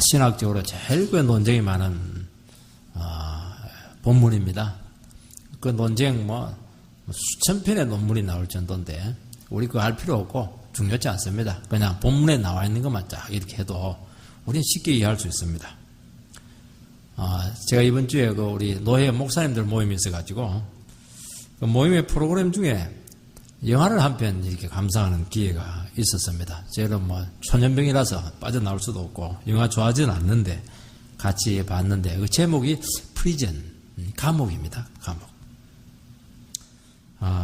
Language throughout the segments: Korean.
신학적으로 제일 그 논쟁이 많은 본문입니다. 그 논쟁 수천 편의 논문이 나올 정도인데 우리 그거 할 필요 없고 중요하지 않습니다. 그냥 본문에 나와 있는 것만 쫙 이렇게 해도 우리는 쉽게 이해할 수 있습니다. 제가 이번 주에 그 우리 노예 목사님들 모임이 있어가지고 그 모임의 프로그램 중에 영화를 한 편 이렇게 감상하는 기회가 있었습니다. 저는 초년병이라서 빠져나올 수도 없고 영화 좋아하지는 않는데 같이 봤는데 그 제목이 프리즌, 감옥입니다. 감옥.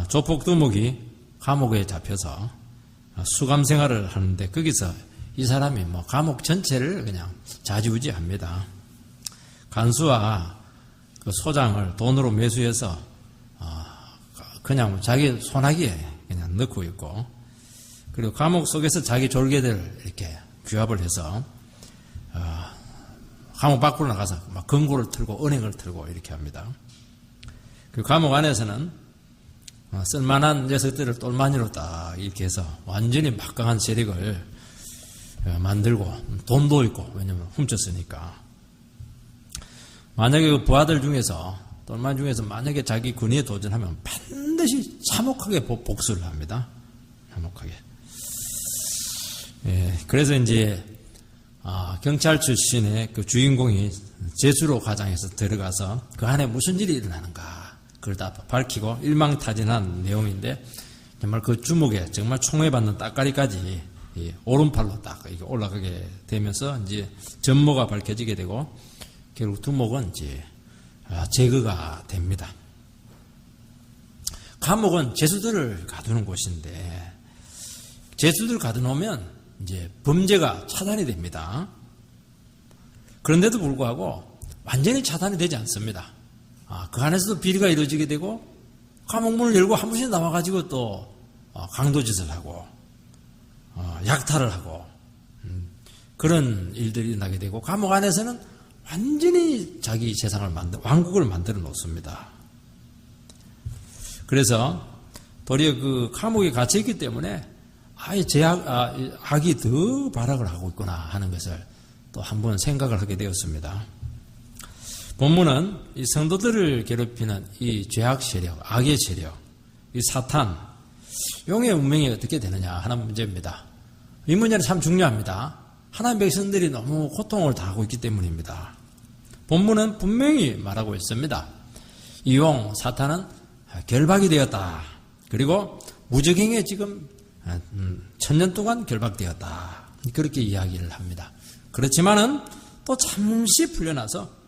조폭 두목이 감옥에 잡혀서 수감 생활을 하는데 거기서 이 사람이 감옥 전체를 그냥 좌지우지합니다. 간수와 그 소장을 돈으로 매수해서 그냥 자기 손아귀에 그냥 넣고 있고, 그리고 감옥 속에서 자기 졸개들 이렇게 규합을 해서 감옥 밖으로 나가서 막 금고를 틀고 은행을 틀고 이렇게 합니다. 그 감옥 안에서는 쓸만한 녀석들을 똘마니로 딱 이렇게 해서 완전히 막강한 세력을 만들고 돈도 있고, 왜냐면 훔쳤으니까. 만약에 그 부하들 중에서 똘마니 중에서 만약에 자기 군의에 도전하면 반드시 참혹하게 복수를 합니다. 참혹하게. 그래서 이제 경찰 출신의 그 주인공이 제수로 가장해서 들어가서 그 안에 무슨 일이 일어나는가 그걸 다 밝히고 일망타진한 내용인데, 정말 그 주먹에 정말 총에 받는 따까리까지 오른팔로 딱 이렇게 올라가게 되면서 이제 전모가 밝혀지게 되고 결국 두목은 이제 제거가 됩니다. 감옥은 죄수들을 가두는 곳인데 죄수들을 가둬놓으면 이제 범죄가 차단이 됩니다. 그런데도 불구하고 완전히 차단이 되지 않습니다. 그 안에서도 비리가 이루어지게 되고 감옥문을 열고 한 번씩 나와가지고 또 강도짓을 하고 약탈을 하고 그런 일들이 일어나게 되고, 감옥 안에서는 완전히 자기 세상을 왕국을 만들어 놓습니다. 그래서 도리어 그 감옥에 갇혀있기 때문에 아예 악이 더 발악을 하고 있구나 하는 것을 또 한번 생각을 하게 되었습니다. 본문은 이 성도들을 괴롭히는 이 죄악 세력, 악의 세력, 이 사탄, 용의 운명이 어떻게 되느냐 하는 문제입니다. 이 문제는 참 중요합니다. 하나님의 백성들이 너무 고통을 당하고 있기 때문입니다. 본문은 분명히 말하고 있습니다. 이 용, 사탄은 결박이 되었다. 그리고 무적행에 지금 1000년 동안 결박되었다. 그렇게 이야기를 합니다. 그렇지만은 또 잠시 풀려나서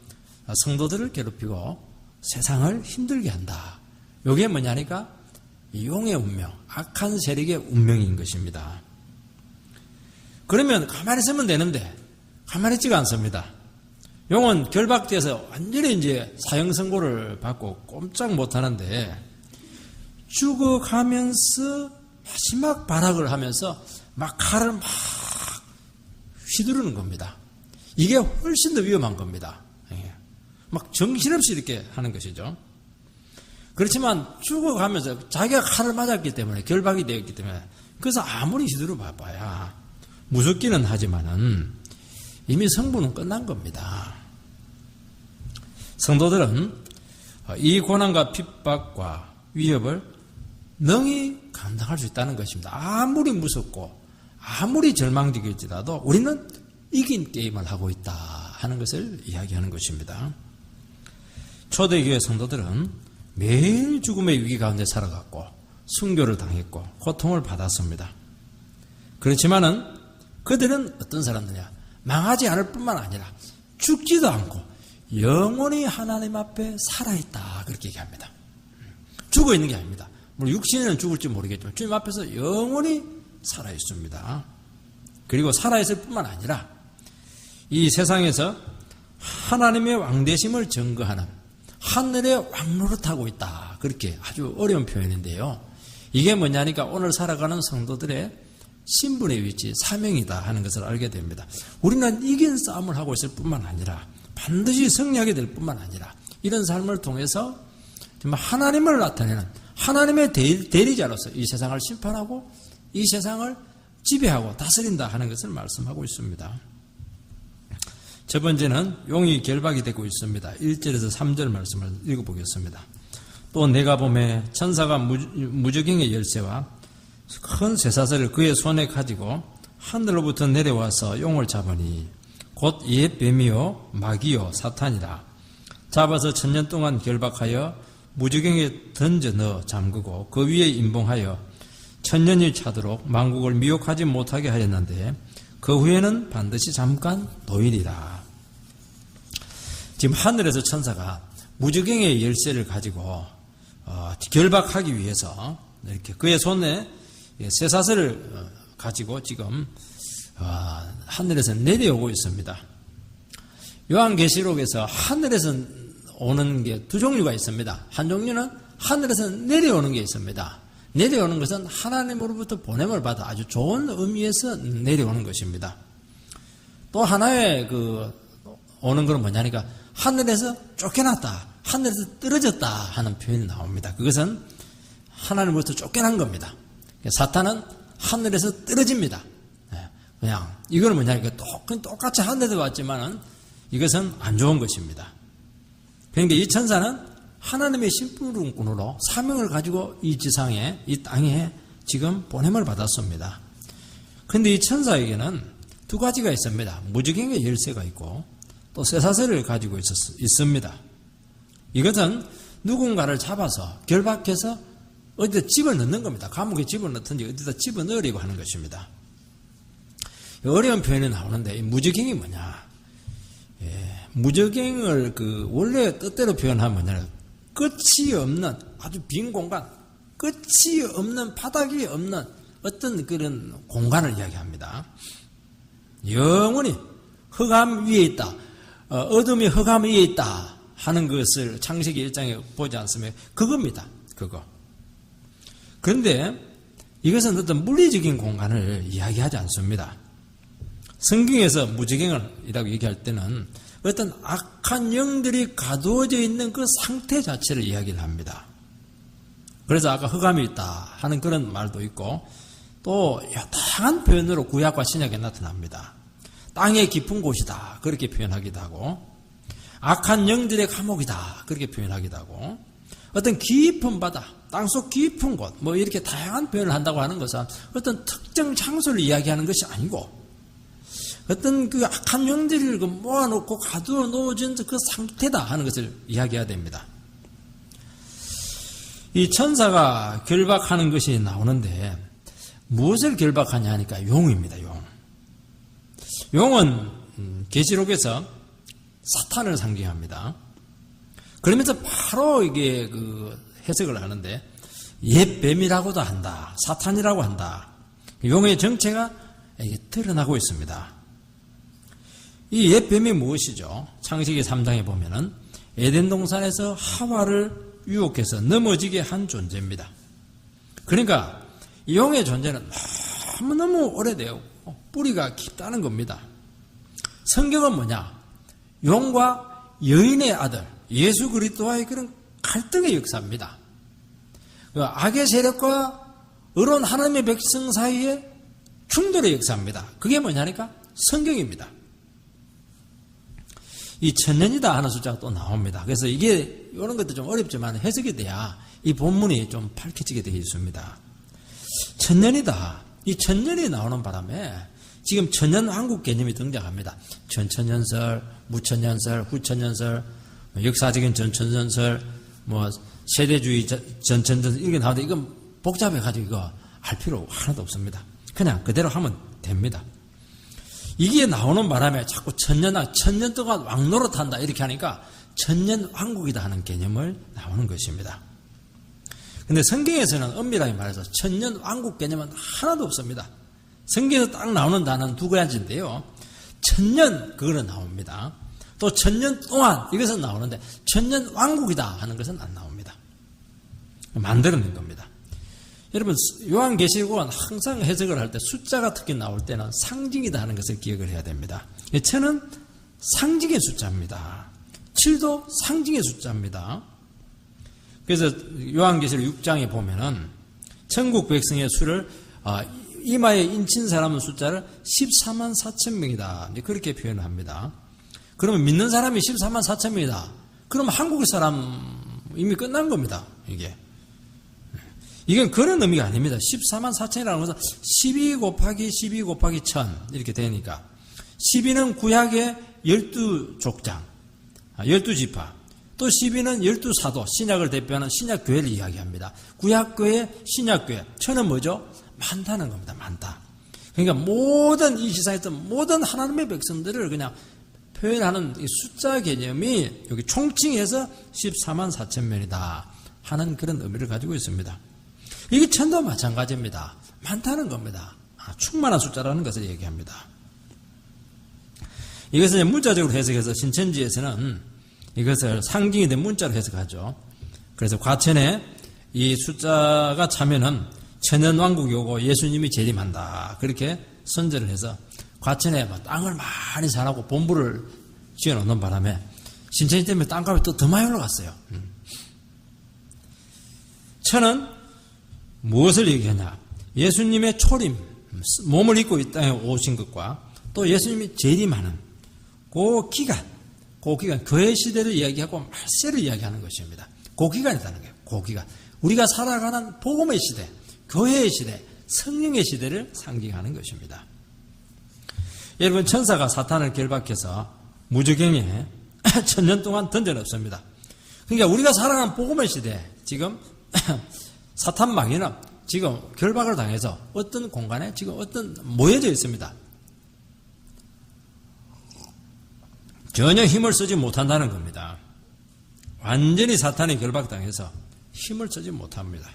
성도들을 괴롭히고 세상을 힘들게 한다. 이게 뭐냐니까 이 용의 운명, 악한 세력의 운명인 것입니다. 그러면 가만히 있으면 되는데 가만히 있지가 않습니다. 용은 결박돼서 완전히 이제 사형 선고를 받고 꼼짝 못하는데 죽어가면서 마지막 발악을 하면서 막 칼을 막 휘두르는 겁니다. 이게 훨씬 더 위험한 겁니다. 막 정신없이 이렇게 하는 것이죠. 그렇지만 죽어가면서 자기가 칼을 맞았기 때문에, 결박이 되었기 때문에, 그래서 아무리 휘두르 봐봐야 무섭기는 하지만은 이미 성부는 끝난 겁니다. 성도들은 이 고난과 핍박과 위협을 능히 감당할 수 있다는 것입니다. 아무리 무섭고 아무리 절망적일지라도 우리는 이긴 게임을 하고 있다 하는 것을 이야기하는 것입니다. 초대교회 성도들은 매일 죽음의 위기 가운데 살아갔고 순교를 당했고 고통을 받았습니다. 그렇지만은 그들은 어떤 사람들이냐, 망하지 않을 뿐만 아니라 죽지도 않고 영원히 하나님 앞에 살아있다, 그렇게 얘기합니다. 죽어 있는 게 아닙니다. 물론 육신에는 죽을지 모르겠지만 주님 앞에서 영원히 살아있습니다. 그리고 살아있을 뿐만 아니라 이 세상에서 하나님의 왕되심을 증거하는 하늘의 왕노릇하고 있다, 그렇게 아주 어려운 표현인데요. 이게 뭐냐니까 오늘 살아가는 성도들의 신분의 위치, 사명이다 하는 것을 알게 됩니다. 우리는 이긴 싸움을 하고 있을 뿐만 아니라 반드시 승리하게 될 뿐만 아니라 이런 삶을 통해서 정말 하나님을 나타내는 하나님의 대리자로서 이 세상을 심판하고 이 세상을 지배하고 다스린다 하는 것을 말씀하고 있습니다. 첫 번째는 용이 결박이 되고 있습니다. 1절에서 3절 말씀을 읽어보겠습니다. 또 내가 보매 천사가 무저갱의 열쇠와 큰 쇠사슬을 그의 손에 가지고 하늘로부터 내려와서 용을 잡으니 곧 옛 뱀이요 마귀요 사탄이라. 잡아서 1000년 동안 결박하여 무저갱에 던져 넣어 잠그고 그 위에 임봉하여 1000년이 차도록 만국을 미혹하지 못하게 하였는데 그 후에는 반드시 잠깐 노일이라. 지금 하늘에서 천사가 무저갱의 열쇠를 가지고 결박하기 위해서 이렇게 그의 손에 쇠사슬을 가지고 지금 하늘에서 내려오고 있습니다. 요한계시록에서 하늘에서 오는 게 두 종류가 있습니다. 한 종류는 하늘에서 내려오는 게 있습니다. 내려오는 것은 하나님으로부터 보냄을 받아 아주 좋은 의미에서 내려오는 것입니다. 또 하나의 오는 것은 뭐냐니까 하늘에서 쫓겨났다, 하늘에서 떨어졌다 하는 표현이 나옵니다. 그것은 하나님으로부터 쫓겨난 겁니다. 사탄은 하늘에서 떨어집니다. 그냥 이거는 뭐냐니까 똑같이 하늘에서 왔지만은 이것은 안 좋은 것입니다. 그러니까 이 천사는 하나님의 심부름꾼으로 사명을 가지고 이 지상에, 이 땅에 지금 보냄을 받았습니다. 그런데 이 천사에게는 두 가지가 있습니다. 무저갱의 열쇠가 있고 또 쇠사슬을 가지고 있습니다. 이것은 누군가를 잡아서 결박해서 어디다 집어넣는 겁니다. 감옥에 집어넣든지 어디다 집어넣으려고 하는 것입니다. 어려운 표현이 나오는데 이 무저갱이 뭐냐? 무저갱을 원래 뜻대로 표현하면 뭐냐? 끝이 없는 아주 빈 공간, 끝이 없는 바닥이 없는 어떤 그런 공간을 이야기합니다. 영원히 흑암 위에 있다, 어둠이 흑암 위에 있다 하는 것을 창세기 1장에 보지 않습니까? 그겁니다. 그거. 그런데 이것은 어떤 물리적인 공간을 이야기하지 않습니다. 성경에서 무저갱이라고 얘기할 때는 어떤 악한 영들이 가두어져 있는 그 상태 자체를 이야기를 합니다. 그래서 아까 흑암이 있다 하는 그런 말도 있고 또 다양한 표현으로 구약과 신약에 나타납니다. 땅의 깊은 곳이다 그렇게 표현하기도 하고 악한 영들의 감옥이다 그렇게 표현하기도 하고 어떤 깊은 바다, 땅속 깊은 곳 뭐 이렇게 다양한 표현을 한다고 하는 것은 어떤 특정 장소를 이야기하는 것이 아니고 어떤 그 악한 영들을 모아놓고 가두어 놓아진 그 상태다 하는 것을 이야기해야 됩니다. 이 천사가 결박하는 것이 나오는데 무엇을 결박하냐 하니까 용입니다. 용은 계시록에서 사탄을 상징합니다. 그러면서 바로 이게 해석을 하는데 옛 뱀이라고도 한다, 사탄이라고 한다. 용의 정체가 이게 드러나고 있습니다. 이 옛 뱀이 무엇이죠? 창세기 3장에 보면은 에덴 동산에서 하와를 유혹해서 넘어지게 한 존재입니다. 그러니까 이 용의 존재는 너무너무 오래되었고 뿌리가 깊다는 겁니다. 성경은 뭐냐? 용과 여인의 아들 예수 그리스도와의 그런 갈등의 역사입니다. 악의 세력과 의로운 하나님의 백성 사이의 충돌의 역사입니다. 그게 뭐냐니까? 성경입니다. 이 1000년이다 하는 숫자가 또 나옵니다. 그래서 이게 이런 것도 좀 어렵지만 해석이 돼야 이 본문이 좀 밝혀지게 되어 있습니다. 1000년이다. 이 1000년이 나오는 바람에 지금 천년왕국 개념이 등장합니다. 전천년설, 무천년설, 후천년설, 역사적인 전천년설, 세대주의 전천년설 이렇게 나오는데 이건 복잡해가지고 이거 할 필요 하나도 없습니다. 그냥 그대로 하면 됩니다. 이게 나오는 바람에 자꾸 천년 동안 왕노릇한다 이렇게 하니까 천년왕국이다 하는 개념을 나오는 것입니다. 근데 성경에서는 엄밀하게 말해서 천년왕국 개념은 하나도 없습니다. 성경에서 딱 나오는 단어는 두 가지인데요. 천년 그거는 나옵니다. 또 천년 동안 이것은 나오는데 천년왕국이다 하는 것은 안 나옵니다. 만들어낸 겁니다. 여러분 요한계시록은 항상 해석을 할 때 숫자가 특히 나올 때는 상징이다 하는 것을 기억을 해야 됩니다. 1000은 상징의 숫자입니다. 7도 상징의 숫자입니다. 그래서 요한계시록 6장에 보면은 천국 백성의 수를 이마에 인친 사람의 숫자를 14만 4천 명이다 그렇게 표현합니다. 그러면 믿는 사람이 14만 4천 명이다. 그러면 한국 사람 이미 끝난 겁니다. 이건 그런 의미가 아닙니다. 14만 4천이라는 것은 12 곱하기 12 곱하기 1000 이렇게 되니까 12는 구약의 12족장, 12지파, 또 12는 12사도, 신약을 대표하는 신약교회를 이야기합니다. 구약교회, 신약교회, 1000은 뭐죠? 많다는 겁니다. 많다. 그러니까 모든 이 세상에 있던 모든 하나님의 백성들을 그냥 표현하는 이 숫자 개념이 여기 총칭해서 14만 4천 명이다 하는 그런 의미를 가지고 있습니다. 이게 천도 마찬가지입니다. 많다는 겁니다. 충만한 숫자라는 것을 얘기합니다. 이것을 문자적으로 해석해서 신천지에서는 이것을 상징이 된 문자로 해석하죠. 그래서 과천에 이 숫자가 차면은 천연왕국이 오고 예수님이 재림한다. 그렇게 선제를 해서 과천에 땅을 많이 사라고 본부를 지어놓는 바람에 신천지 때문에 땅값이 또 더 많이 올라갔어요. 천은 무엇을 얘기하냐? 예수님의 초림, 몸을 입고 이 땅에 오신 것과 또 예수님이 재림하는 그 기간, 그의 시대를 이야기하고 말세를 이야기하는 것입니다. 그 기간이라는 거예요. 그 기간. 우리가 살아가는 복음의 시대, 교회의 시대, 성령의 시대를 상징하는 것입니다. 여러분, 천사가 사탄을 결박해서 무저갱에 천년 동안 던져놓습니다. 그러니까 우리가 살아가는 복음의 시대, 지금 사탄 마귀는 지금 결박을 당해서 어떤 공간에 지금 모여져 있습니다. 전혀 힘을 쓰지 못한다는 겁니다. 완전히 사탄이 결박당해서 힘을 쓰지 못합니다.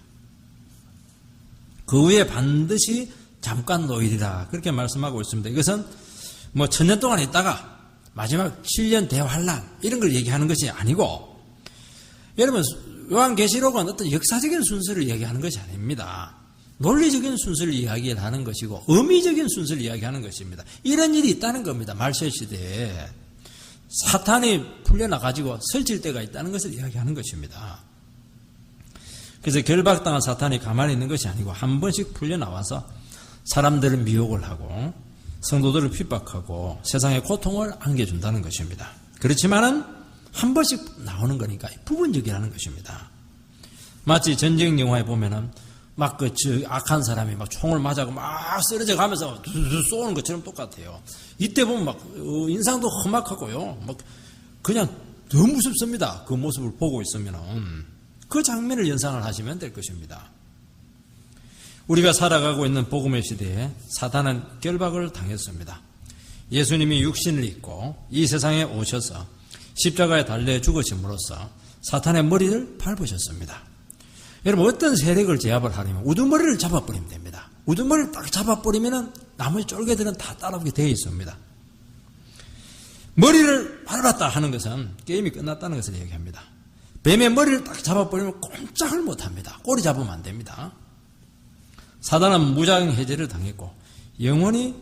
그 후에 반드시 잠깐 놓이리라 그렇게 말씀하고 있습니다. 이것은 뭐 천년 동안 있다가 마지막 7년 대환란 이런 걸 얘기하는 것이 아니고, 여러분 요한계시록은 어떤 역사적인 순서를 얘기하는 것이 아닙니다. 논리적인 순서를 이야기하는 것이고 의미적인 순서를 이야기하는 것입니다. 이런 일이 있다는 겁니다. 말세 시대에 사탄이 풀려나가지고 설칠 때가 있다는 것을 이야기하는 것입니다. 그래서 결박당한 사탄이 가만히 있는 것이 아니고 한 번씩 풀려나와서 사람들을 미혹을 하고 성도들을 핍박하고 세상의 고통을 안겨준다는 것입니다. 그렇지만은 한 번씩 나오는 거니까 부분적이라는 것입니다. 마치 전쟁 영화에 보면은 막 악한 사람이 막 총을 맞아고 막 쓰러져 가면서 쏘는 것처럼 똑같아요. 이때 보면 막 인상도 험악하고요. 막 그냥 더 무섭습니다. 그 모습을 보고 있으면은 그 장면을 연상을 하시면 될 것입니다. 우리가 살아가고 있는 복음의 시대에 사탄은 결박을 당했습니다. 예수님이 육신을 입고 이 세상에 오셔서 십자가에 달려 죽으심으로써 사탄의 머리를 밟으셨습니다. 여러분, 어떤 세력을 제압을 하려면 우두머리를 잡아버리면 됩니다. 우두머리를 딱 잡아버리면 나머지 쫄개들은 다 따라오게 되어 있습니다. 머리를 밟았다 하는 것은 게임이 끝났다는 것을 얘기합니다. 뱀의 머리를 딱 잡아버리면 꼼짝을 못합니다. 꼬리 잡으면 안 됩니다. 사단은 무장해제를 당했고 영원히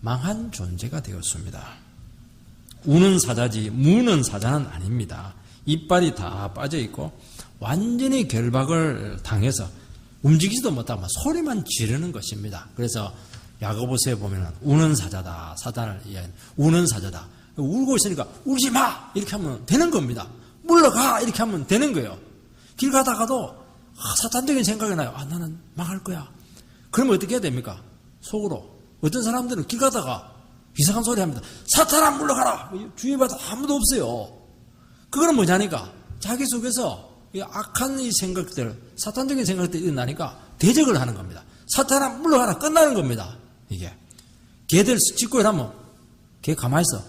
망한 존재가 되었습니다. 우는 사자지 무는 사자는 아닙니다. 이빨이 다 빠져있고 완전히 결박을 당해서 움직이지도 못하고 소리만 지르는 것입니다. 그래서 야고보서에 보면 우는 사자다. 사단을 이야기하는 우는 사자다. 울고 있으니까 울지 마! 이렇게 하면 되는 겁니다. 물러가! 이렇게 하면 되는 거예요. 길 가다가도 사탄적인 생각이 나요. 나는 망할 거야. 그러면 어떻게 해야 됩니까? 속으로. 어떤 사람들은 길 가다가 이상한 소리 합니다. 사탄아 물러가라! 주위에봐도 아무도 없어요. 그거는 뭐냐니까 자기 속에서 이 악한 이 생각들, 사탄적인 생각들이 일어나니까 대적을 하는 겁니다. 사탄아 물러가라! 끝나는 겁니다. 이게 개들 짖고 이러면 개 가만히 있어.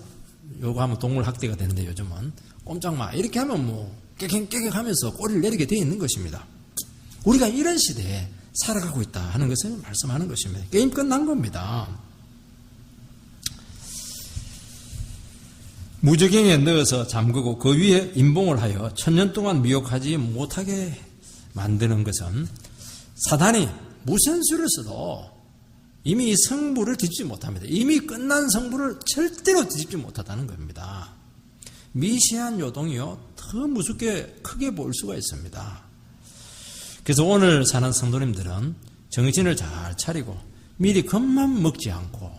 요거 하면 동물학대가 되는데 요즘은 꼼짝마 이렇게 하면 뭐 깨갱깨갱 하면서 꼬리를 내리게 되어 있는 것입니다. 우리가 이런 시대에 살아가고 있다 하는 것을 말씀하는 것입니다. 게임 끝난 겁니다. 무저갱에 넣어서 잠그고 그 위에 임봉을 하여 천년 동안 미혹하지 못하게 만드는 것은 사단이 무슨 수를 써도 이미 이 성부를 뒤집지 못합니다. 이미 끝난 성부를 절대로 뒤집지 못하다는 겁니다. 미세한 요동이요 더 무섭게 크게 보일 수가 있습니다. 그래서 오늘 사는 성도님들은 정신을 잘 차리고 미리 겁만 먹지 않고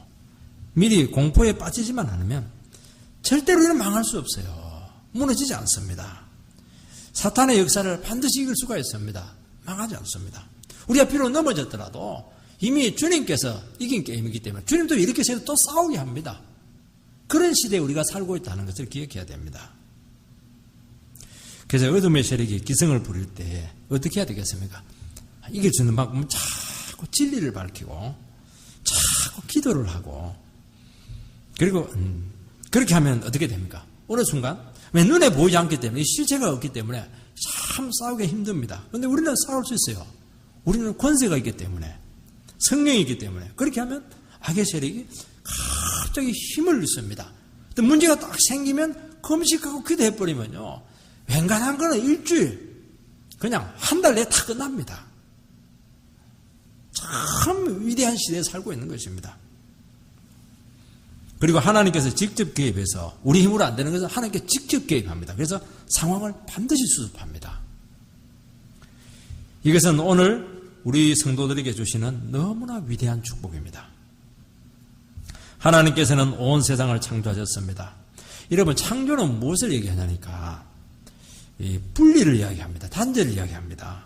미리 공포에 빠지지만 않으면 절대로 우리는 망할 수 없어요. 무너지지 않습니다. 사탄의 역사를 반드시 이길 수가 있습니다. 망하지 않습니다. 우리가 비록 넘어졌더라도 이미 주님께서 이긴 게임이기 때문에 주님도 이렇게 해서 또 싸우게 합니다. 그런 시대에 우리가 살고 있다는 것을 기억해야 됩니다. 그래서 어둠의 세력이 기승을 부릴 때 어떻게 해야 되겠습니까? 이길 수 있는 방법은 자꾸 진리를 밝히고 자꾸 기도를 하고 그리고 그렇게 하면 어떻게 됩니까? 어느 순간 왜 눈에 보이지 않기 때문에 실체가 없기 때문에 참 싸우기 힘듭니다. 그런데 우리는 싸울 수 있어요. 우리는 권세가 있기 때문에 성령이 있기 때문에 그렇게 하면 악의 세력이 갑자기 힘을 잃습니다. 또 문제가 딱 생기면 금식하고 기도해버리면요 웬간한 거는 일주일 그냥 한 달 내에 다 끝납니다. 참 위대한 시대에 살고 있는 것입니다. 그리고 하나님께서 직접 개입해서 우리 힘으로 안 되는 것은 하나님께 직접 개입합니다. 그래서 상황을 반드시 수습합니다. 이것은 오늘 우리 성도들에게 주시는 너무나 위대한 축복입니다. 하나님께서는 온 세상을 창조하셨습니다. 여러분 창조는 무엇을 얘기하냐니까 이 분리를 이야기합니다. 단절을 이야기합니다.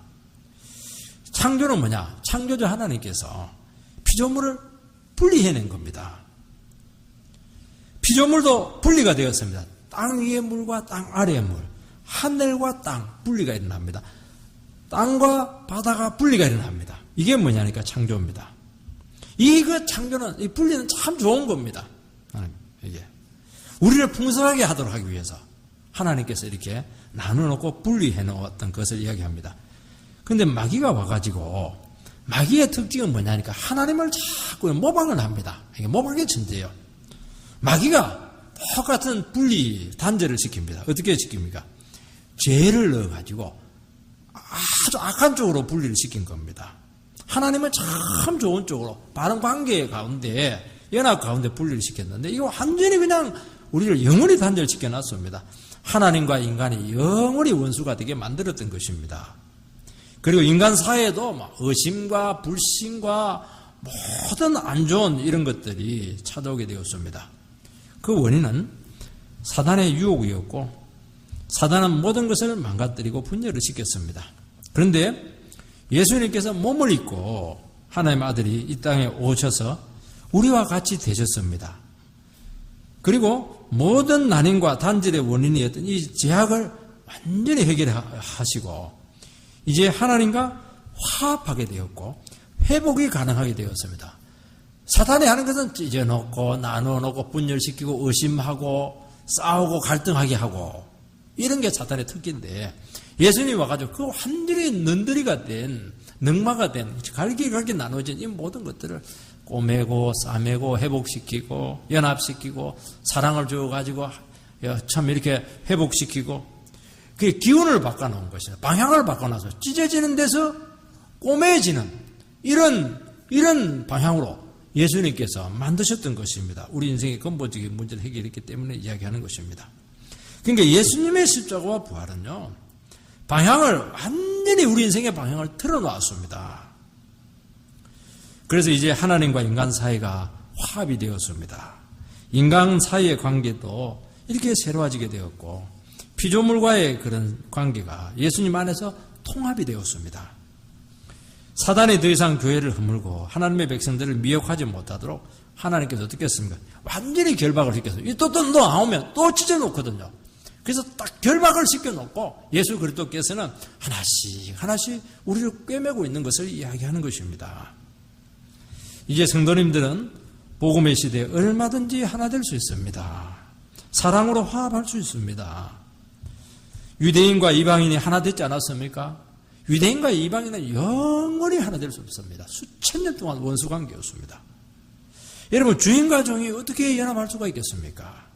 창조는 뭐냐? 창조주 하나님께서 피조물을 분리해낸 겁니다. 피조물도 분리가 되었습니다. 땅 위의 물과 땅 아래의 물, 하늘과 땅 분리가 일어납니다. 땅과 바다가 분리가 일어납니다. 이게 뭐냐니까 창조입니다. 이거 창조는, 이 분리는 참 좋은 겁니다. 이게 우리를 풍성하게 하도록 하기 위해서 하나님께서 이렇게 나눠놓고 분리해 놓았던 것을 이야기합니다. 그런데 마귀가 와가지고 마귀의 특징은 뭐냐니까 하나님을 자꾸 모방을 합니다. 이게 모방의 천재예요. 마귀가 똑같은 분리 단절을 시킵니다. 어떻게 시킵니까? 죄를 넣어가지고 아주 악한 쪽으로 분리를 시킨 겁니다. 하나님은 참 좋은 쪽으로 바른 관계 가운데 연합 가운데 분리를 시켰는데 이거 완전히 그냥 우리를 영원히 단절시켜 놨습니다. 하나님과 인간이 영원히 원수가 되게 만들었던 것입니다. 그리고 인간 사회에도 의심과 불신과 모든 안 좋은 이런 것들이 찾아오게 되었습니다. 그 원인은 사단의 유혹이었고 사단은 모든 것을 망가뜨리고 분열을 시켰습니다. 그런데 예수님께서 몸을 입고 하나님의 아들이 이 땅에 오셔서 우리와 같이 되셨습니다. 그리고 모든 난임과 단절의 원인이었던 이 제약을 완전히 해결하시고 이제 하나님과 화합하게 되었고 회복이 가능하게 되었습니다. 사탄이 하는 것은 찢어놓고 나눠놓고 분열시키고 의심하고 싸우고 갈등하게 하고 이런 게 사탄의 특기인데 예수님이 와가지고 그 완전히 는더리가 된 능마가 된 갈기갈기 나눠진 이 모든 것들을 꼬매고 싸매고 회복시키고 연합시키고 사랑을 주어가지고 참 이렇게 회복시키고 그 기운을 바꿔놓은 것이에요. 방향을 바꿔놔서 찢어지는 데서 꼬매지는 이런 방향으로 예수님께서 만드셨던 것입니다. 우리 인생의 근본적인 문제를 해결했기 때문에 이야기하는 것입니다. 그러니까 예수님의 십자가와 부활은요, 방향을 완전히 우리 인생의 방향을 틀어놓았습니다. 그래서 이제 하나님과 인간 사이가 화합이 되었습니다. 인간 사이의 관계도 이렇게 새로워지게 되었고 피조물과의 그런 관계가 예수님 안에서 통합이 되었습니다. 사단이 더 이상 교회를 허물고 하나님의 백성들을 미혹하지 못하도록 하나님께서 어떻게 했습니까? 완전히 결박을 시켰어요. 또 나오면 또 찢어놓거든요. 그래서 딱 결박을 시켜놓고 예수 그리스도께서는 하나씩 우리를 꿰매고 있는 것을 이야기하는 것입니다. 이제 성도님들은 복음의 시대에 얼마든지 하나 될 수 있습니다. 사랑으로 화합할 수 있습니다. 유대인과 이방인이 하나 되지 않았습니까? 유대인과 이방인은 영원히 하나 될 수 없습니다. 수천 년 동안 원수관계였습니다. 여러분 주인과 종이 어떻게 연합할 수가 있겠습니까?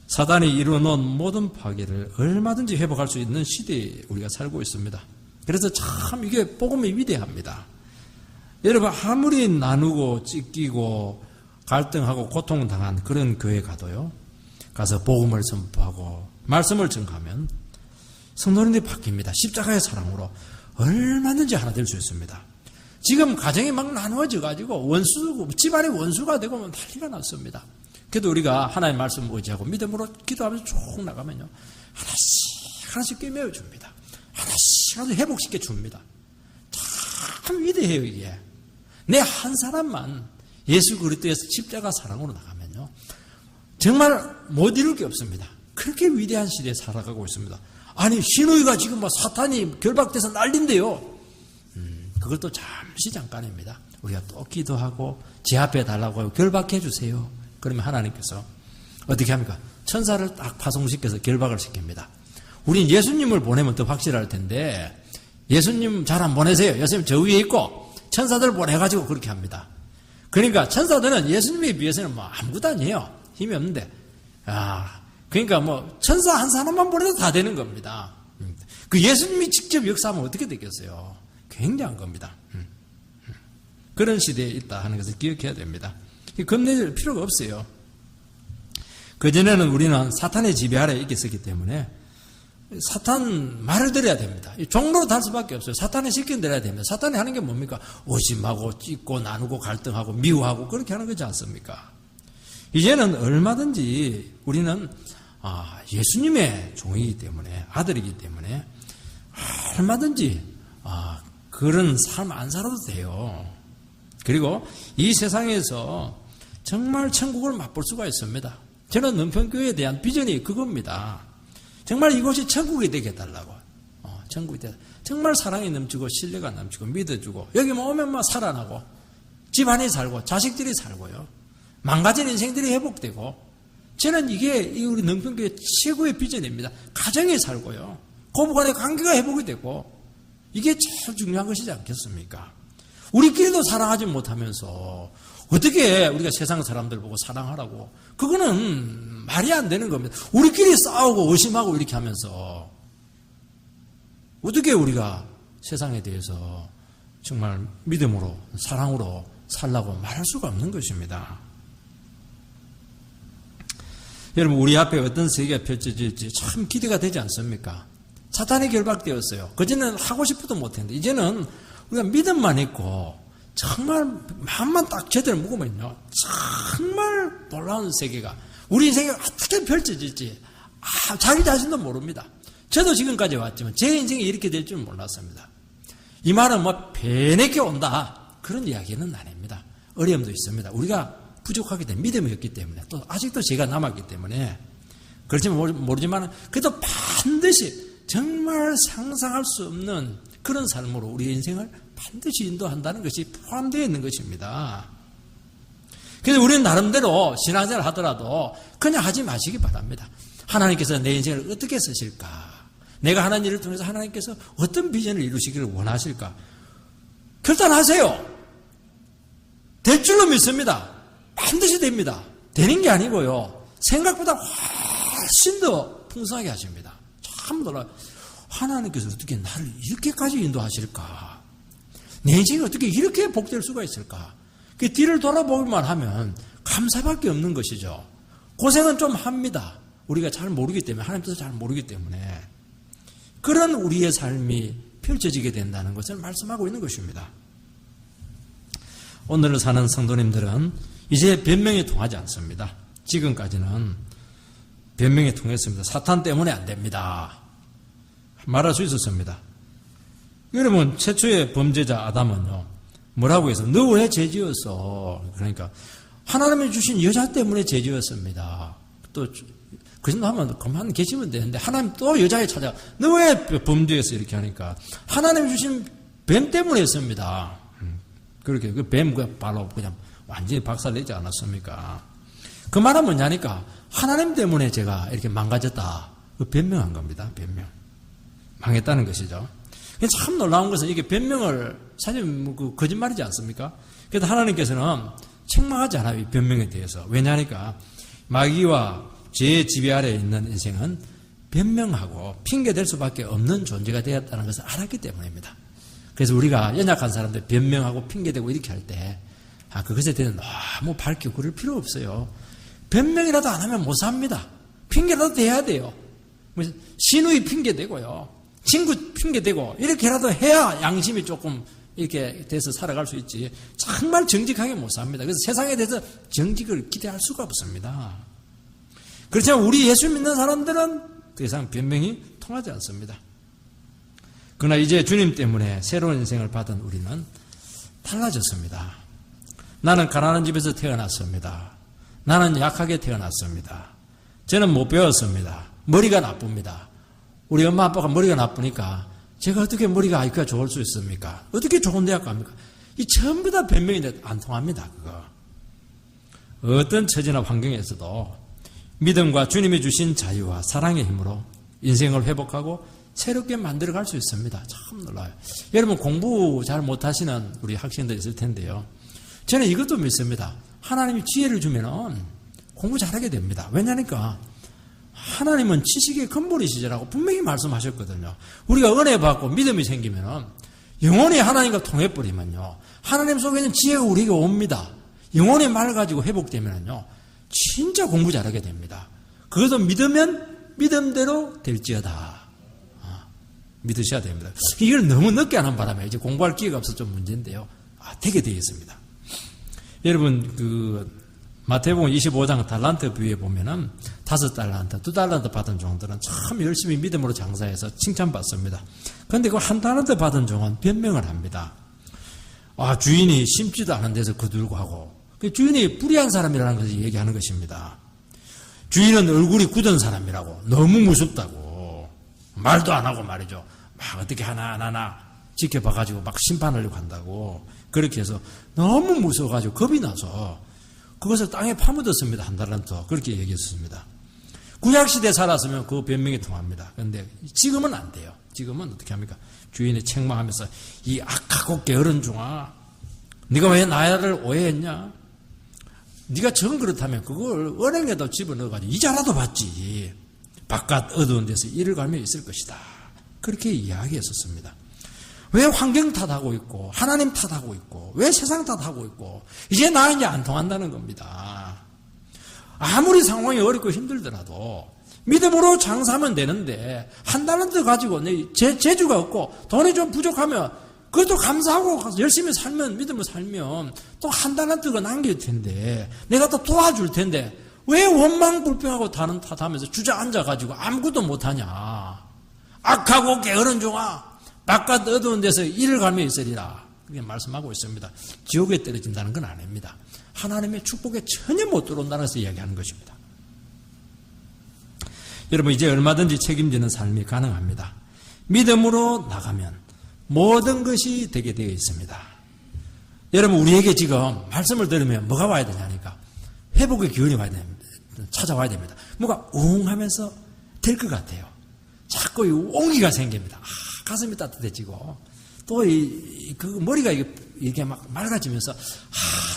사단이 이루어놓은 모든 파괴를 얼마든지 회복할 수 있는 시대에 우리가 살고 있습니다. 그래서 참 이게 복음이 위대합니다. 여러분 아무리 나누고 찢기고 갈등하고 고통당한 그런 교회 가도요, 가서 복음을 선포하고 말씀을 전하면 성도님들이 바뀝니다. 십자가의 사랑으로 얼마든지 하나 될 수 있습니다. 지금 가정이 막 나누어져 가지고 집안이 원수가 되고 난리가 났습니다. 그래도 우리가 하나님의 말씀 의지하고 믿음으로 기도하면서 쭉 나가면요. 하나씩 꿰매어 줍니다. 하나씩 회복시켜 줍니다. 참 위대해요, 이게. 내 한 사람만 예수 그리스도에서 십자가 사랑으로 나가면요. 정말 못 이룰 게 없습니다. 그렇게 위대한 시대에 살아가고 있습니다. 아니, 신우이가 지금 뭐 사탄이 결박돼서 난린데요. 그것도 잠시 잠깐입니다. 우리가 또 기도하고 제 앞에 달라고 하고 결박해 주세요. 그러면 하나님께서 어떻게 합니까? 천사를 딱 파송시켜서 결박을 시킵니다. 우린 예수님을 보내면 더 확실할 텐데 예수님 잘 안 보내세요. 예수님 저 위에 있고 천사들 보내가지고 그렇게 합니다. 그러니까 천사들은 예수님에 비해서는 뭐 아무것도 아니에요. 힘이 없는데. 그러니까 뭐 천사 한 사람만 보내도 다 되는 겁니다. 그 예수님이 직접 역사하면 어떻게 되겠어요? 굉장한 겁니다. 그런 시대에 있다 하는 것을 기억해야 됩니다. 겁낼 필요가 없어요. 그전에는 우리는 사탄의 지배 아래에 있었기 때문에 사탄 말을 들어야 됩니다. 종로로 달 수밖에 없어요. 사탄의 시키는 대로 해야 됩니다. 사탄이 하는 게 뭡니까? 오심하고 찢고 나누고 갈등하고 미워하고 그렇게 하는 거지 않습니까? 이제는 얼마든지 우리는 예수님의 종이기 때문에 아들이기 때문에 얼마든지 그런 삶 안 살아도 돼요. 그리고 이 세상에서 정말 천국을 맛볼 수가 있습니다. 저는 능평교회에 대한 비전이 그겁니다. 정말 이곳이 천국이 되게 해달라고. 천국이 되게. 정말 사랑이 넘치고 신뢰가 넘치고 믿어주고 여기만 오면 막 살아나고 집안이 살고 자식들이 살고요. 망가진 인생들이 회복되고 저는 이게 우리 능평교회 최고의 비전입니다. 가정이 살고요. 고부간의 관계가 회복이 되고 이게 제일 중요한 것이지 않겠습니까? 우리끼리도 사랑하지 못하면서 어떻게 우리가 세상 사람들 보고 사랑하라고? 그거는 말이 안 되는 겁니다. 우리끼리 싸우고 의심하고 이렇게 하면서 어떻게 우리가 세상에 대해서 정말 믿음으로 사랑으로 살라고 말할 수가 없는 것입니다. 여러분, 우리 앞에 어떤 세계가 펼쳐질지 참 기대가 되지 않습니까? 사탄이 결박되었어요. 그전에는 하고 싶어도 못했는데 이제는 우리가 믿음만 있고 정말 마음만 딱 제대로 먹으면요 정말 놀라운 세계가 우리 인생이 어떻게 펼쳐질지 자기 자신도 모릅니다. 저도 지금까지 왔지만 제 인생이 이렇게 될 줄은 몰랐습니다. 이 말은 뭐 배내게 온다 그런 이야기는 아닙니다. 어려움도 있습니다. 우리가 부족하기 때문에 믿음이 없기 때문에 또 아직도 죄가 남았기 때문에 그렇지만 모르지만 그래도 반드시 정말 상상할 수 없는 그런 삶으로 우리의 인생을 반드시 인도한다는 것이 포함되어 있는 것입니다. 그래서 우리는 나름대로 신앙생활을 하더라도 그냥 하지 마시기 바랍니다. 하나님께서 내 인생을 어떻게 쓰실까? 내가 하는 일을 통해서 하나님께서 어떤 비전을 이루시기를 원하실까? 결단하세요. 될 줄로 믿습니다. 반드시 됩니다. 되는 게 아니고요. 생각보다 훨씬 더 풍성하게 하십니다. 참 놀라요. 하나님께서 어떻게 나를 이렇게까지 인도하실까? 내 인생이 어떻게 이렇게 복될 수가 있을까? 그 뒤를 돌아보기만 하면 감사밖에 없는 것이죠. 고생은 좀 합니다. 우리가 잘 모르기 때문에, 하나님께서 잘 모르기 때문에. 그런 우리의 삶이 펼쳐지게 된다는 것을 말씀하고 있는 것입니다. 오늘을 사는 성도님들은 이제 변명이 통하지 않습니다. 지금까지는 변명이 통했습니다. 사탄 때문에 안 됩니다. 말할 수 있었습니다. 여러분, 최초의 범죄자 아담은요, 뭐라고 해서, 너 왜 죄 지었어? 그러니까, 하나님이 주신 여자 때문에 죄 지었습니다. 또, 그 정도 하면 그만 계시면 되는데, 하나님 또 여자에 찾아, 너 왜 범죄했어? 이렇게 하니까, 하나님이 주신 뱀 때문에 했습니다. 그렇게, 그 뱀, 바로 그냥 완전히 박살내지 않았습니까? 그 말은 뭐냐니까, 하나님 때문에 제가 이렇게 망가졌다. 그 변명한 겁니다. 변명. 망했다는 것이죠. 참 놀라운 것은 이게 변명을 사실 그 거짓말이지 않습니까? 그래서 하나님께서는 책망하지 않아요. 이 변명에 대해서. 왜냐하니까 마귀와 죄의 지배 아래에 있는 인생은 변명하고 핑계댈 수밖에 없는 존재가 되었다는 것을 알았기 때문입니다. 그래서 우리가 연약한 사람들 변명하고 핑계대고 이렇게 할 때 그것에 대해서 너무 밝히고 그럴 필요 없어요. 변명이라도 안 하면 못 삽니다. 핑계라도 대야 돼요. 시누이 핑계대고요. 친구 핑계대고 이렇게라도 해야 양심이 조금 이렇게 돼서 살아갈 수 있지 정말 정직하게 못 삽니다. 그래서 세상에 대해서 정직을 기대할 수가 없습니다. 그렇지만 우리 예수 믿는 사람들은 더 이상 변명이 통하지 않습니다. 그러나 이제 주님 때문에 새로운 인생을 받은 우리는 달라졌습니다. 나는 가난한 집에서 태어났습니다. 나는 약하게 태어났습니다. 저는 못 배웠습니다. 머리가 나쁩니다. 우리 엄마 아빠가 머리가 나쁘니까 제가 어떻게 머리가 IQ가 좋을 수 있습니까? 어떻게 좋은 대학 갑니까? 이 전부 다 변명인데 안 통합니다. 그거. 어떤 처지나 환경에서도 믿음과 주님이 주신 자유와 사랑의 힘으로 인생을 회복하고 새롭게 만들어갈 수 있습니다. 참 놀라요. 여러분 공부 잘 못하시는 우리 학생들 있을 텐데요. 저는 이것도 믿습니다. 하나님이 지혜를 주면은 공부 잘하게 됩니다. 왜냐니까 하나님은 지식의 근본이시라고 분명히 말씀하셨거든요. 우리가 은혜 받고 믿음이 생기면은 영원히 하나님과 통해버리면요. 하나님 속에는 지혜가 우리에게 옵니다. 영혼의 말 가지고 회복되면요. 진짜 공부 잘하게 됩니다. 그것도 믿으면 믿음대로 될지어다. 믿으셔야 됩니다. 이걸 너무 늦게 하는 바람에 이제 공부할 기회가 없어서 좀 문제인데요. 되게 되어 있습니다. 여러분, 마태복음 25장 달란트 비유에 보면은 5달란트, 2달란트 받은 종들은 참 열심히 믿음으로 장사해서 칭찬받습니다. 그런데 그 1달란트 받은 종은 변명을 합니다. 주인이 심지도 않은 데서 거들고 하고, 주인이 불의한 사람이라는 것을 얘기하는 것입니다. 주인은 얼굴이 굳은 사람이라고, 너무 무섭다고, 말도 안 하고 말이죠. 막 어떻게 하나하나 지켜봐가지고 막 심판하려고 한다고, 그렇게 해서 너무 무서워가지고 겁이 나서 그것을 땅에 파묻었습니다. 1달란트. 그렇게 얘기했습니다. 구약시대에 살았으면 그 변명이 통합니다. 그런데 지금은 안 돼요. 지금은 어떻게 합니까? 주인이 책망하면서 이 악하고 게으른 종아, 네가 왜 나를 오해했냐? 네가 정 그렇다면 그걸 은행에다 집어넣어가지고 이자라도 받지. 바깥 어두운 데서 이를 갈며 있을 것이다. 그렇게 이야기했었습니다. 왜 환경 탓하고 있고 하나님 탓하고 있고 왜 세상 탓하고 있고 이제 안 통한다는 겁니다. 아무리 상황이 어렵고 힘들더라도 믿음으로 장사하면 되는데 1달란트 가지고 재주가 없고 돈이 좀 부족하면 그것도 감사하고 열심히 살면 믿음으로 살면 또 1달란트가 남길 텐데 내가 또 도와줄 텐데 왜 원망 불평하고 다른 탓하면서 주저앉아가지고 아무것도 못하냐. 악하고 게으른 종아 바깥 어두운 데서 이를 갈며 있으리라. 그렇게 말씀하고 있습니다. 지옥에 떨어진다는 건 아닙니다. 하나님의 축복에 전혀 못 들어온다는 것을 이야기하는 것입니다. 여러분 이제 얼마든지 책임지는 삶이 가능합니다. 믿음으로 나가면 모든 것이 되게 되어 있습니다. 여러분 우리에게 지금 말씀을 들으면 뭐가 와야 되냐니까 회복의 기운이 와야 됩니다. 찾아와야 됩니다. 뭐가 웅하면서 될 것 같아요. 자꾸 이 옹기가 생깁니다. 가슴이 따뜻해지고 또 그 머리가 이렇게 막 맑아지면서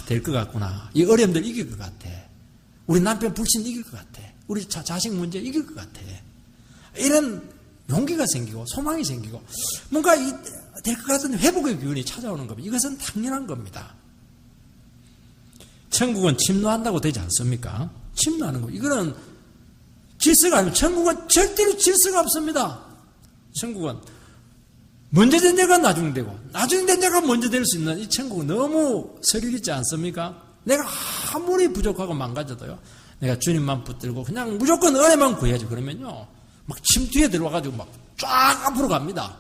될 것 같구나. 이 어려움들 이길 것 같아. 우리 남편 불신 이길 것 같아. 우리 자식 문제 이길 것 같아. 이런 용기가 생기고 소망이 생기고 뭔가 될 것 같은 회복의 기운이 찾아오는 겁니다. 이것은 당연한 겁니다. 천국은 침노한다고 되지 않습니까? 침노하는 거. 이거는 질서가 아니고 천국은 절대로 질서가 없습니다. 천국은 먼저 된 자가 나중 되고 나중에 된 자가 먼저 될 수 있는 이 천국은 너무 스릴 있지 않습니까? 내가 아무리 부족하고 망가져도요. 내가 주님만 붙들고 그냥 무조건 은혜만 구해야지 그러면요. 막 침투에 들어와가지고 막 쫙 앞으로 갑니다.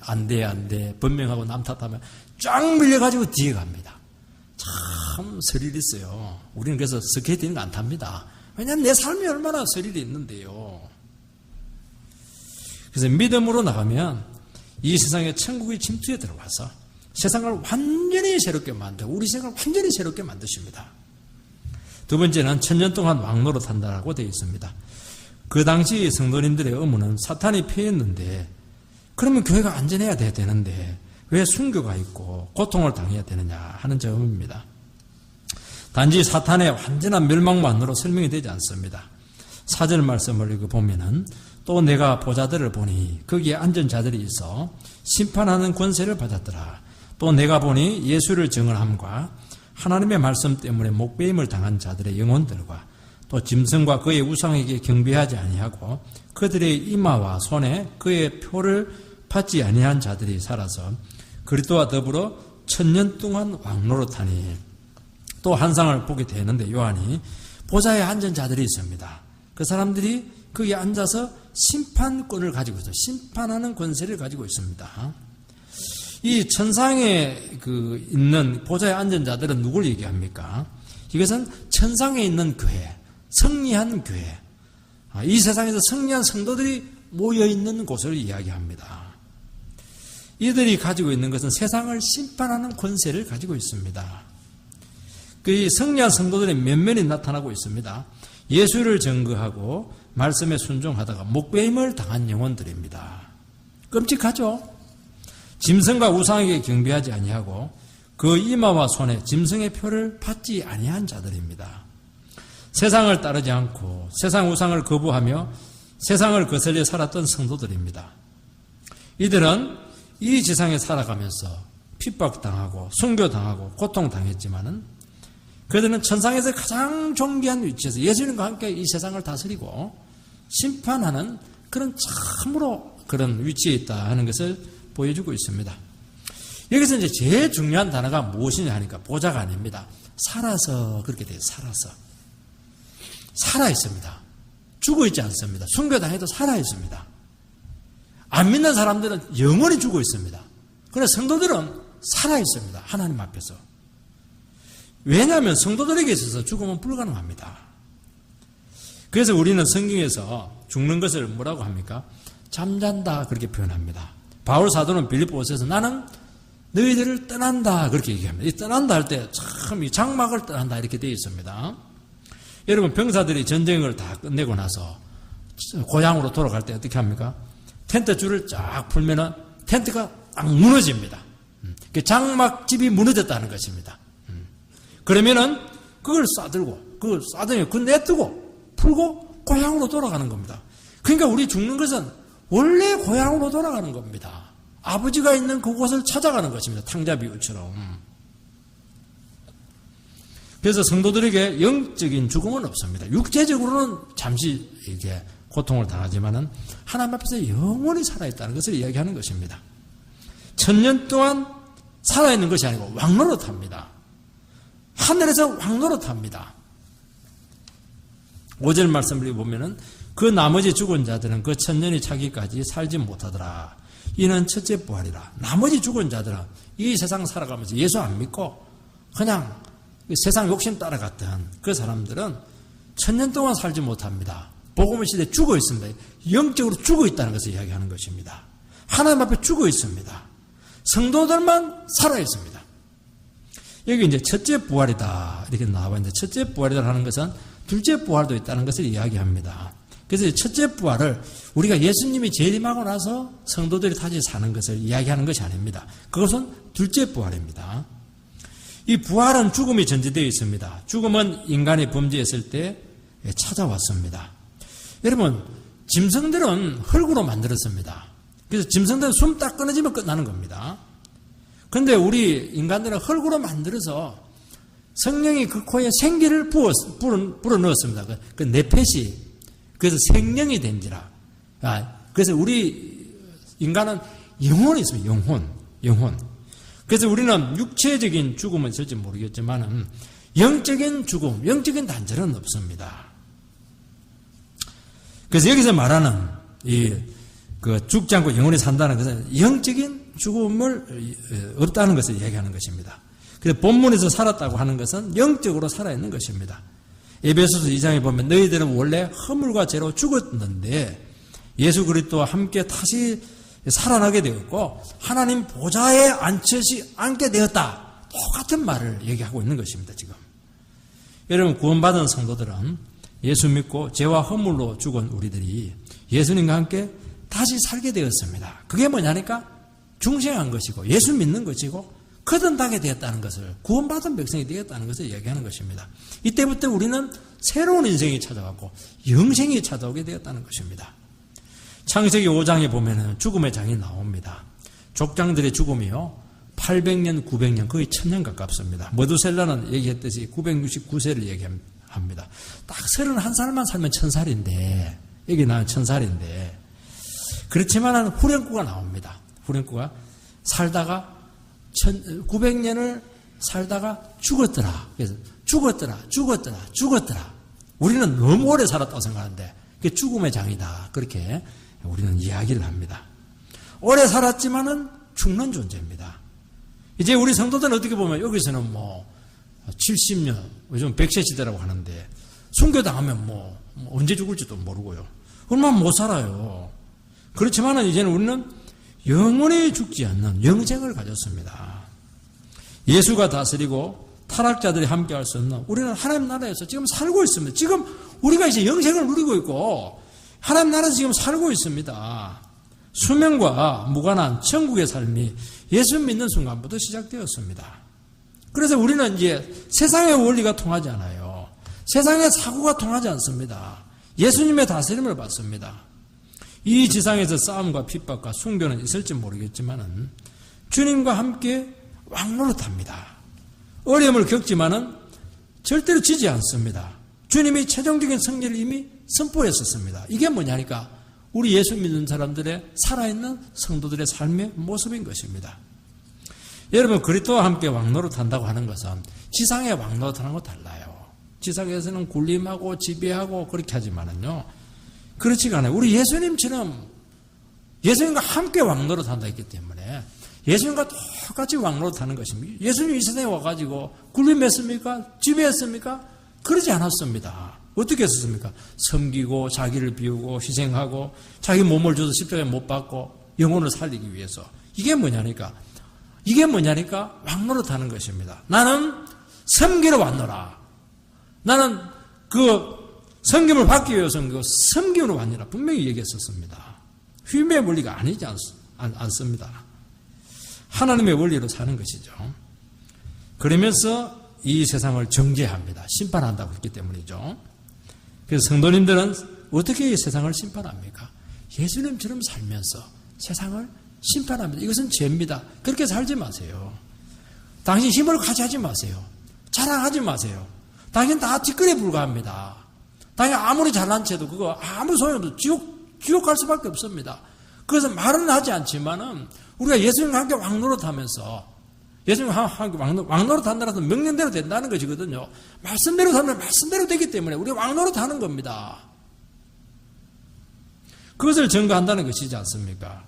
안 돼. 번명하고 남 탓하면 쫙 밀려가지고 뒤에 갑니다. 참 스릴 있어요. 우리는 그래서 스케이트는 안 탑니다. 왜냐하면 내 삶이 얼마나 스릴이 있는데요. 그래서 믿음으로 나가면 이 세상에 천국의 침투에 들어와서 세상을 완전히 새롭게 만들고 우리 생각을 완전히 새롭게 만드십니다. 두 번째는 1000년 동안 왕노릇 한다고 되어 있습니다. 그 당시 성도님들의 의무는 사탄이 패했는데 그러면 교회가 안전해야 되는데 왜 순교가 있고 고통을 당해야 되느냐 하는 점입니다. 단지 사탄의 완전한 멸망만으로 설명이 되지 않습니다. 4절 말씀을 읽어보면은 또 내가 보자들을 보니 거기에 앉은 자들이 있어 심판하는 권세를 받았더라. 또 내가 보니 예수를 증언함과 하나님의 말씀 때문에 목배임을 당한 자들의 영혼들과 또 짐승과 그의 우상에게 경배하지 아니하고 그들의 이마와 손에 그의 표를 받지 아니한 자들이 살아서 그리스도와 더불어 1000년 동안 왕노릇하니 또 환상을 보게 되는데 요한이 보좌에 앉은 자들이 있습니다. 그 사람들이 거기에 앉아서 심판권을 가지고 있어요. 심판하는 권세를 가지고 있습니다. 이 천상에 있는 보좌에 앉은 자들은 누굴 얘기합니까? 이것은 천상에 있는 교회, 승리한 교회, 이 세상에서 승리한 성도들이 모여있는 곳을 이야기합니다. 이들이 가지고 있는 것은 세상을 심판하는 권세를 가지고 있습니다. 그 승리한 성도들의 면면이 나타나고 있습니다. 예수를 증거하고 말씀에 순종하다가 목배임을 당한 영혼들입니다. 끔찍하죠? 짐승과 우상에게 경배하지 아니하고 그 이마와 손에 짐승의 표를 받지 아니한 자들입니다. 세상을 따르지 않고 세상 우상을 거부하며 세상을 거슬려 살았던 성도들입니다. 이들은 이 지상에 살아가면서 핍박당하고 순교당하고 고통당했지만은 그들은 천상에서 가장 존귀한 위치에서 예수님과 함께 이 세상을 다스리고 심판하는 그런 참으로 그런 위치에 있다 하는 것을 보여주고 있습니다. 여기서 이제 제일 중요한 단어가 무엇이냐 하니까 보좌가 아닙니다. 살아서 그렇게 돼요. 살아서. 살아 있습니다. 죽어 있지 않습니다. 순교당해도 살아 있습니다. 안 믿는 사람들은 영원히 죽어 있습니다. 그러나 성도들은 살아 있습니다. 하나님 앞에서. 왜냐하면 성도들에게 있어서 죽음은 불가능합니다. 그래서 우리는 성경에서 죽는 것을 뭐라고 합니까? 잠잔다 그렇게 표현합니다. 바울 사도는 빌립보서에서 나는 너희들을 떠난다 그렇게 얘기합니다. 이 떠난다 할 때 참 이 장막을 떠난다 이렇게 되어 있습니다. 여러분 병사들이 전쟁을 다 끝내고 나서 고향으로 돌아갈 때 어떻게 합니까? 텐트 줄을 쫙 풀면은 텐트가 딱 무너집니다. 그 장막집이 무너졌다는 것입니다. 그러면은 그걸 싸들고 그걸 싸들면 그걸 내두고 풀고 고향으로 돌아가는 겁니다. 그러니까 우리 죽는 것은 원래 고향으로 돌아가는 겁니다. 아버지가 있는 그곳을 찾아가는 것입니다. 탕자 비유처럼. 그래서 성도들에게 영적인 죽음은 없습니다. 육체적으로는 잠시 이게 고통을 당하지만은 하나님 앞에서 영원히 살아있다는 것을 이야기하는 것입니다. 1000년 동안 살아있는 것이 아니고 왕노릇합니다. 하늘에서 왕노릇합니다. 5절 말씀을 보면은 그 나머지 죽은 자들은 그 1000년이 차기까지 살지 못하더라. 이는 첫째 부활이라. 나머지 죽은 자들은 이 세상 살아가면서 예수 안 믿고 그냥 세상 욕심 따라갔던 그 사람들은 1000년 동안 살지 못합니다. 복음의 시대에 죽어 있습니다. 영적으로 죽어 있다는 것을 이야기하는 것입니다. 하나님 앞에 죽어 있습니다. 성도들만 살아 있습니다. 여기 이제 첫째 부활이다 이렇게 나와 있는데 첫째 부활이다 하는 것은 둘째 부활도 있다는 것을 이야기합니다. 그래서 첫째 부활을 우리가 예수님이 재림하고 나서 성도들이 다시 사는 것을 이야기하는 것이 아닙니다. 그것은 둘째 부활입니다. 이 부활은 죽음이 전제되어 있습니다. 죽음은 인간이 범죄했을 때 찾아왔습니다. 여러분, 짐승들은 흙으로 만들었습니다. 그래서 짐승들은 숨 딱 끊어지면 끝나는 겁니다. 그런데 우리 인간들은 흙으로 만들어서 성령이 그 코에 생기를 불어 넣었습니다. 그 네펫이 그래서 생명이 된지라. 그래서 우리 인간은 영혼이 있습니다. 영혼. 그래서 우리는 육체적인 죽음은 있을지 모르겠지만 영적인 죽음, 영적인 단절은 없습니다. 그래서 여기서 말하는 죽지 않고 영원히 산다는 것은 영적인 죽음을 없다는 것을 얘기하는 것입니다. 그래서 본문에서 살았다고 하는 것은 영적으로 살아있는 것입니다. 에베소서 2장에 보면 너희들은 원래 허물과 죄로 죽었는데 예수 그리스도와 함께 다시 살아나게 되었고 하나님 보좌에 앉게 되었다. 똑같은 말을 얘기하고 있는 것입니다. 지금 여러분 구원받은 성도들은 예수 믿고 죄와 허물로 죽은 우리들이 예수님과 함께 다시 살게 되었습니다. 그게 뭐냐니까 중생한 것이고 예수 믿는 것이고 거듭나게 되었다는 것을 구원받은 백성이 되었다는 것을 얘기하는 것입니다. 이때부터 우리는 새로운 인생이 찾아왔고 영생이 찾아오게 되었다는 것입니다. 창세기 5장에 보면 죽음의 장이 나옵니다. 족장들의 죽음이요 800년, 900년 거의 1000년 가깝습니다. 머두셀라는 얘기했듯이 969세를 얘기합니다. 딱 31살만 살면 1000살인데 여기 나는 1000살인데 그렇지만 후렴구가 나옵니다. 후렴구가 살다가 900년을 살다가 죽었더라. 그래서 죽었더라. 우리는 너무 오래 살았다고 생각하는데 그게 죽음의 장이다. 그렇게 우리는 이야기를 합니다. 오래 살았지만은 죽는 존재입니다. 이제 우리 성도들은 어떻게 보면 여기서는 70년, 요즘 100세 시대라고 하는데 순교당하면 언제 죽을지도 모르고요. 얼마 못 살아요. 그렇지만은 이제는 우리는 영원히 죽지 않는 영생을 가졌습니다. 예수가 다스리고 타락자들이 함께할 수 없는 우리는 하나님 나라에서 지금 살고 있습니다. 지금 우리가 이제 영생을 누리고 있고 하나님 나라에서 지금 살고 있습니다. 수명과 무관한 천국의 삶이 예수 믿는 순간부터 시작되었습니다. 그래서 우리는 이제 세상의 원리가 통하지 않아요. 세상의 사고가 통하지 않습니다. 예수님의 다스림을 받습니다. 이 지상에서 싸움과 핍박과 순교는 있을지 모르겠지만은 주님과 함께 왕노릇합니다. 어려움을 겪지만은 절대로 지지 않습니다. 주님이 최종적인 승리를 이미 선포했었습니다. 이게 뭐냐니까 우리 예수 믿는 사람들의 살아있는 성도들의 삶의 모습인 것입니다. 여러분, 그리스도와 함께 왕노릇한다고 하는 것은 지상의 왕노릇하는 거 달라요. 지상에서는 군림하고 지배하고 그렇게 하지만은요, 그렇지가 않아요. 우리 예수님처럼 예수님과 함께 왕노릇한다 했기 때문에 예수님과 똑같이 왕노릇하는 것입니다. 예수님 이 세상에 와가지고 군림했습니까? 지배했습니까? 그러지 않았습니다. 어떻게 했었습니까? 섬기고 자기를 비우고 희생하고 자기 몸을 줘서 십자가에 못 박고 영혼을 살리기 위해서. 이게 뭐냐니까 왕노릇하는 것입니다. 나는 섬기러 왔노라. 나는 섬김을 받기 위해서 섬기고 섬김으로 왔노라. 분명히 얘기했었습니다. 휘매의 원리가 아니지 않습니다. 하나님의 원리로 사는 것이죠. 그러면서 이 세상을 정죄합니다. 심판한다고 했기 때문이죠. 그래서 성도님들은 어떻게 이 세상을 심판합니까? 예수님처럼 살면서 세상을 심판합니다. 이것은 죄입니다. 그렇게 살지 마세요. 당신 힘을 가지하지 마세요. 자랑하지 마세요. 당신 다 뒷거리에 불과합니다. 당신 아무리 잘난 채도 그거 아무 소용없어요. 지옥 갈 수밖에 없습니다. 그래서 말은 하지 않지만은 우리가 예수님과 함께 왕노릇하면서 예수님과 함께 왕노릇한다는 것은 명령대로 된다는 것이거든요. 말씀대로 살면 말씀대로 되기 때문에 우리가 왕노릇하는 겁니다. 그것을 증거한다는 것이지 않습니까?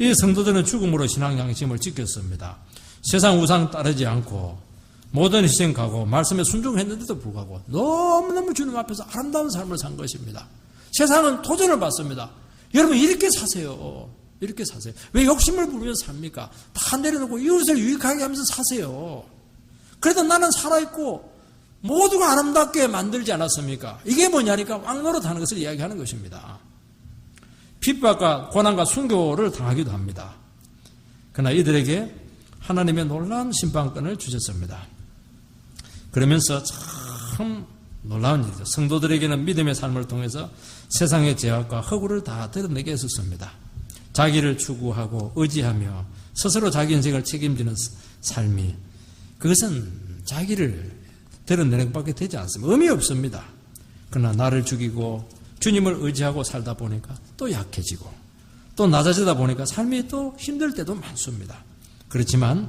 이 성도들은 죽음으로 신앙 양심을 지켰습니다. 세상 우상 따르지 않고 모든 희생 가고 말씀에 순종했는데도 불구하고 너무너무 주님 앞에서 아름다운 삶을 산 것입니다. 세상은 도전을 받습니다. 여러분 이렇게 사세요. 이렇게 사세요. 왜 욕심을 부리면서 삽니까? 다 내려놓고 이웃을 유익하게 하면서 사세요. 그래도 나는 살아있고 모두가 아름답게 만들지 않았습니까? 이게 뭐냐니까 왕노릇하는 것을 이야기하는 것입니다. 핍박과 고난과 순교를 당하기도 합니다. 그러나 이들에게 하나님의 놀라운 심판권을 주셨습니다. 그러면서 참 놀라운 일이죠. 성도들에게는 믿음의 삶을 통해서 세상의 죄악과 허구를 다 드러내게 했었습니다. 자기를 추구하고 의지하며 스스로 자기 인생을 책임지는 삶이 그것은 자기를 드러내는 것밖에 되지 않습니다. 의미 없습니다. 그러나 나를 죽이고 주님을 의지하고 살다 보니까 또 약해지고 또 낮아지다 보니까 삶이 또 힘들 때도 많습니다. 그렇지만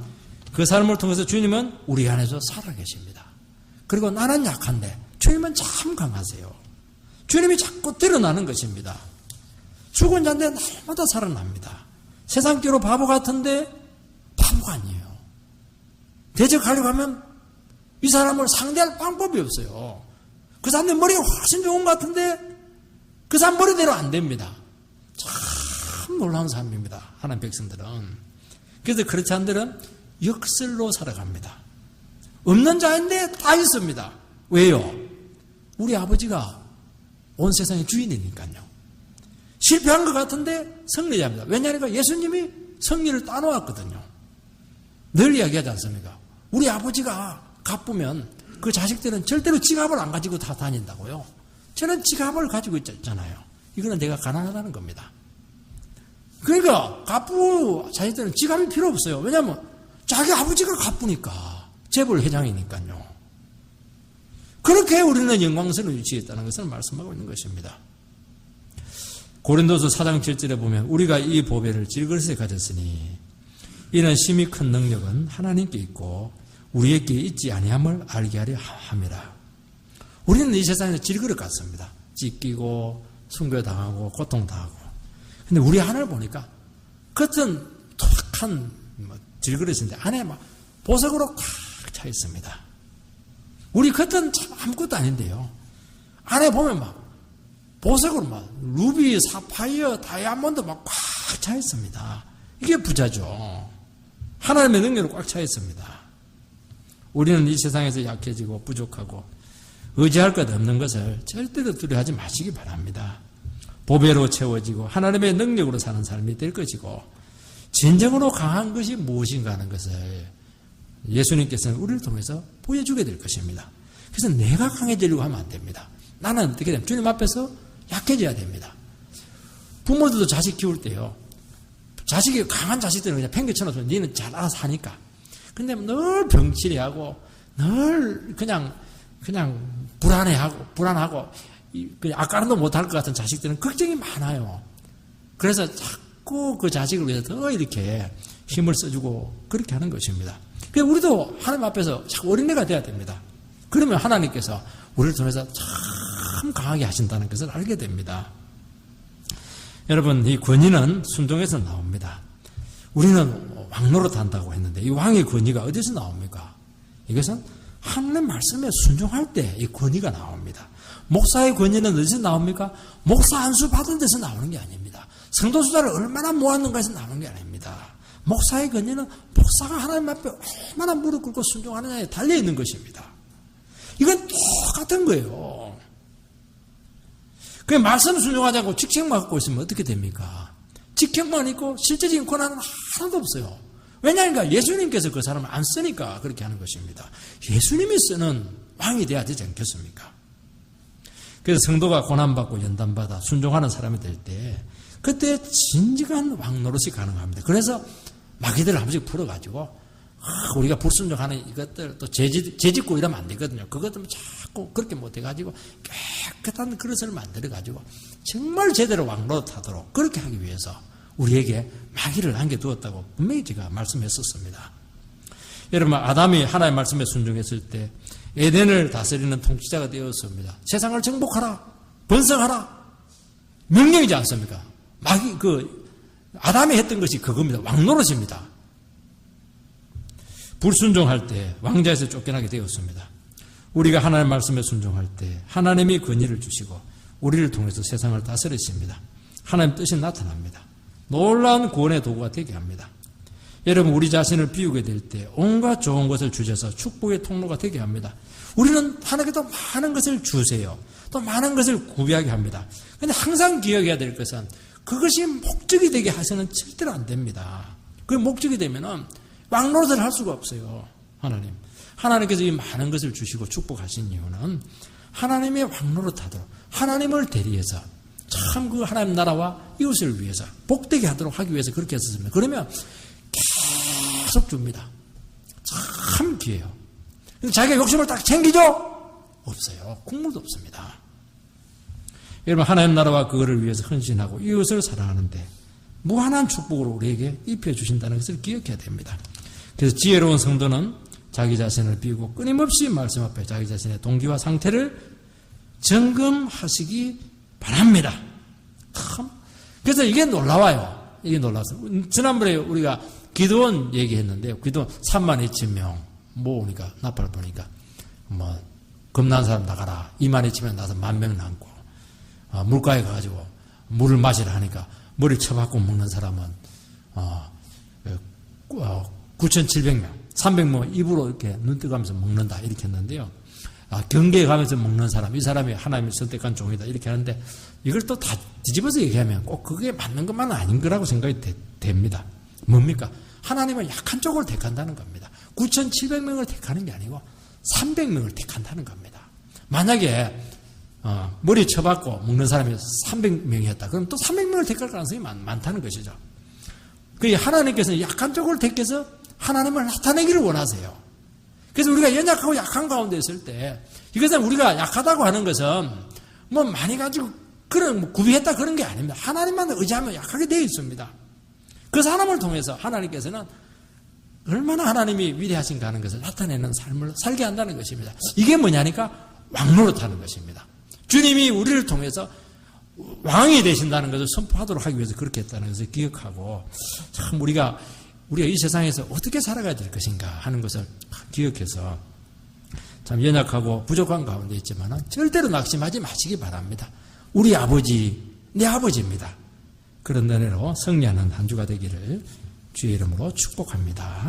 그 삶을 통해서 주님은 우리 안에서 살아계십니다. 그리고 나는 약한데 주님은 참 강하세요. 주님이 자꾸 드러나는 것입니다. 죽은 자인데 날마다 살아납니다. 세상적으로 바보 같은데 바보가 아니에요. 대적하려고 하면 이 사람을 상대할 방법이 없어요. 그 사람의 머리가 훨씬 좋은 것 같은데 그 사람 머리대로 안 됩니다. 참 놀라운 삶입니다. 하나님 백성들은. 그래서 그렇지 않들은 역설로 살아갑니다. 없는 자인데 다 있습니다. 왜요? 우리 아버지가 온 세상의 주인이니까요. 실패한 것 같은데 승리자입니다. 왜냐하니까 예수님이 승리를 따놓았거든요. 늘 이야기하지 않습니까? 우리 아버지가 가쁘면 그 자식들은 절대로 지갑을 안 가지고 다 다닌다고요. 저는 지갑을 가지고 있잖아요. 이거는 내가 가난하다는 겁니다. 그러니까 가쁘 자식들은 지갑이 필요 없어요. 왜냐하면 자기 아버지가 가쁘니까. 재벌 회장이니까요. 그렇게 우리는 영광스러운 위치에 있다는 것을 말씀하고 있는 것입니다. 고린도서 4장 7절에 보면 우리가 이 보배를 질그릇에 가졌으니 이는 심히 큰 능력은 하나님께 있고 우리에게 있지 아니함을 알게 하려 함이라. 우리는 이 세상에서 질그릇 같습니다. 찢기고 순교당하고 고통당하고. 근데 우리 하늘 보니까 겉은 톡한 질그릇인데 안에 막 보석으로 꽉 차 있습니다. 우리 겉은 참 아무것도 아닌데요. 안에 보면 막 보석으로 막 루비, 사파이어, 다이아몬드 막 꽉 차 있습니다. 이게 부자죠. 하나님의 능력으로 꽉 차 있습니다. 우리는 이 세상에서 약해지고 부족하고 의지할 것 없는 것을 절대로 두려워하지 마시기 바랍니다. 보배로 채워지고 하나님의 능력으로 사는 삶이 될 것이고 진정으로 강한 것이 무엇인가 하는 것을 예수님께서는 우리를 통해서 보여주게 될 것입니다. 그래서 내가 강해지려고 하면 안 됩니다. 나는 어떻게 되면 주님 앞에서 약해져야 됩니다. 부모들도 자식 키울 때요. 자식이 강한 자식들은 그냥 팽개쳐놓고 니는 잘 알아서 하니까. 근데 늘 병치레하고 늘 그냥 불안하고 아까는도 못할 것 같은 자식들은 걱정이 많아요. 그래서 자꾸 그 자식을 위해서 더 이렇게 힘을 써주고 그렇게 하는 것입니다. 그래서 우리도 하나님 앞에서 자꾸 어린애가 돼야 됩니다. 그러면 하나님께서 우리를 통해서 참 강하게 하신다는 것을 알게 됩니다. 여러분, 이 권위는 순종에서 나옵니다. 우리는 왕노릇 한다고 했는데 이 왕의 권위가 어디서 나옵니까? 이것은 하나님 말씀에 순종할 때 이 권위가 나옵니다. 목사의 권위는 어디서 나옵니까? 목사 안수 받은 데서 나오는 게 아닙니다. 성도 숫자를 얼마나 모았는가에서 나오는 게 아닙니다. 목사의 권위는 목사가 하나님 앞에 얼마나 무릎 꿇고 순종하느냐에 달려있는 것입니다. 이건 똑같은 거예요. 그 말씀 순종하지 않고 직책만 갖고 있으면 어떻게 됩니까? 직책만 있고 실제적인 권한은 하나도 없어요. 왜냐하니까 예수님께서 그 사람을 안 쓰니까 그렇게 하는 것입니다. 예수님이 쓰는 왕이 돼야 되지 않겠습니까? 그래서 성도가 고난받고 연단받아 순종하는 사람이 될 때 그때 진정한 왕노릇이 가능합니다. 그래서 마귀들을 한 번씩 풀어가지고 우리가 불순종하는 이것들 또 재짓고 이러면 안 되거든요. 그것들 자꾸 그렇게 못해가지고 깨끗한 그릇을 만들어가지고 정말 제대로 왕노릇하도록 그렇게 하기 위해서 우리에게 마귀를 안겨두었다고 분명히 제가 말씀했었습니다. 여러분, 아담이 하나님의 말씀에 순종했을 때 에덴을 다스리는 통치자가 되었습니다. 세상을 정복하라, 번성하라, 명령이지 않습니까? 아담이 했던 것이 그겁니다. 왕노릇입니다. 불순종할 때 왕자에서 쫓겨나게 되었습니다. 우리가 하나님의 말씀에 순종할 때 하나님이 권위를 주시고 우리를 통해서 세상을 다스리십니다. 하나님 뜻이 나타납니다. 놀라운 구원의 도구가 되게 합니다. 여러분, 우리 자신을 비우게 될 때 온갖 좋은 것을 주셔서 축복의 통로가 되게 합니다. 우리는 하나님께 더 많은 것을 주세요. 또 많은 것을 구비하게 합니다. 그런데 항상 기억해야 될 것은 그것이 목적이 되게 하셔는 절대로 안 됩니다. 그 목적이 되면은 왕노릇을 할 수가 없어요. 하나님께서 이 많은 것을 주시고 축복하신 이유는 하나님의 왕노릇하도록 하나님을 대리해서 참 그 하나님 나라와 이웃을 위해서 복되게 하도록 하기 위해서 그렇게 했었습니다. 그러면 계속 줍니다. 참 귀해요. 자기가 욕심을 딱 챙기죠? 없어요. 국물도 없습니다. 여러분, 하나님 나라와 그거를 위해서 헌신하고 이웃을 사랑하는데 무한한 축복으로 우리에게 입혀주신다는 것을 기억해야 됩니다. 그래서 지혜로운 성도는 자기 자신을 비우고 끊임없이 말씀 앞에 자기 자신의 동기와 상태를 점검하시기 바랍니다. 그래서 이게 놀라워요. 이게 놀라서 지난번에 우리가 기도원 얘기했는데요. 기도원 32,000명 모으니까 나팔 보니까 겁난 사람 나가라. 22,000명 나서 10,000명 남고 물가에 가가지고 물을 마시라 하니까 머리 쳐박고 먹는 사람은 9,700명, 300명 입으로 이렇게 눈 뜨가면서 먹는다 이렇게 했는데요. 경계에 가면서 먹는 사람, 이 사람이 하나님이 선택한 종이다 이렇게 하는데 이걸 또 다 뒤집어서 얘기하면 꼭 그게 맞는 것만은 아닌 거라고 생각이 됩니다. 뭡니까? 하나님은 약한 쪽을 택한다는 겁니다. 9,700명을 택하는 게 아니고 300명을 택한다는 겁니다. 만약에 머리 쳐박고 먹는 사람이 300명이었다. 그럼 또 300명을 택할 가능성이 많다는 것이죠. 그 하나님께서는 약한 쪽을 택해서 하나님을 나타내기를 원하세요. 그래서 우리가 연약하고 약한 가운데 있을 때 이것은 우리가 약하다고 하는 것은 많이 가지고 그런 구비했다 그런 게 아닙니다. 하나님만 의지하면 약하게 되어 있습니다. 그 사람을 통해서 하나님께서는 얼마나 하나님이 위대하신가 하는 것을 나타내는 삶을 살게 한다는 것입니다. 이게 뭐냐니까 왕노릇하는 것입니다. 주님이 우리를 통해서 왕이 되신다는 것을 선포하도록 하기 위해서 그렇게 했다는 것을 기억하고 참 우리가 이 세상에서 어떻게 살아가야 될 것인가 하는 것을 기억해서 참 연약하고 부족한 가운데 있지만 절대로 낙심하지 마시기 바랍니다. 우리 아버지, 내 아버지입니다. 그런 은혜로 승리하는 한 주가 되기를 주의 이름으로 축복합니다.